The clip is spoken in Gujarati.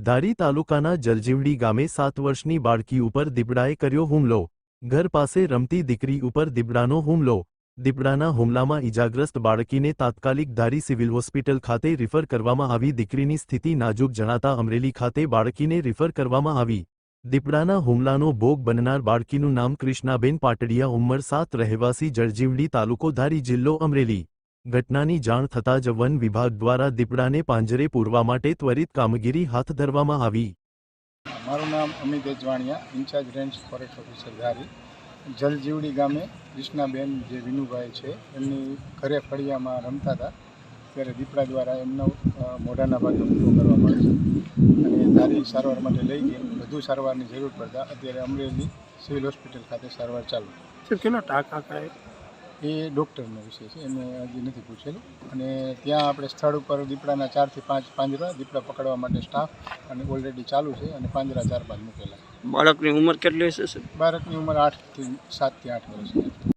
ધારી તાલુકાના જલજીવડી ગામે 7 વર્ષની બાળકી ઉપર દીપડાએ કર્યો હુમલો। ઘર પાસે રમતી દીકરી ઉપર દીપડાનો હુમલો। દીપડાના હુમલામાં ઇજાગ્રસ્ત બાળકીને તાત્કાલિક ધારી સિવિલ હોસ્પિટલ ખાતે રિફર કરવામાં આવી। દીકરીની સ્થિતિ નાજુક જણાતા અમરેલી ખાતે બાળકીને રિફર કરવામાં આવી। દીપડાના હુમલાનો ભોગ બનનાર બાળકીનું નામ કૃષ્ણાબેન પાટડિયા, ઉંમર 7, રહેવાસી જળજીવડી, તાલુકો ધારી, જિલ્લો અમરેલી। ઘટનાની જાણ થતાં જ વન વિભાગ દ્વારા દીપડાને પાંજરે પૂરવા માટે ત્વરિત કામગીરી હાથ ધરવામાં આવી। મારું નામ Amit Ejwaniya, incharge range forest officer Dhari. Jaljivdi ગામે કૃષ્ણાબેન જે વિનુભાઈ છે એમની ઘરે ફળિયામાં રમતા હતા ત્યારે દીપડા દ્વારા એમનો મોઢાના ભાગે હુમલો કરવામાં આવ્યો છે અને ધારી સારવાર માટે લઈ ગઈ। વધુ સારવારની જરૂર પડતા અત્યારે અમરેલી સિવિલ હોસ્પિટલ ખાતે સારવાર ચાલુ છે। કેટલો ટાંકા કાંઈ એ ડૉક્ટરનો વિષય છે, એને હજી નથી પૂછેલું। અને ત્યાં આપણે સ્થળ ઉપર દીપડાના 4 થી 5 પાંજરા દીપડા પકડવા માટે સ્ટાફ અને ઓલરેડી ચાલુ છે અને પાંજરા 4-5 મૂકેલા। બાળકની ઉંમર કેટલી હશે? બાળકની ઉંમર 7 થી 8 વર્ષની।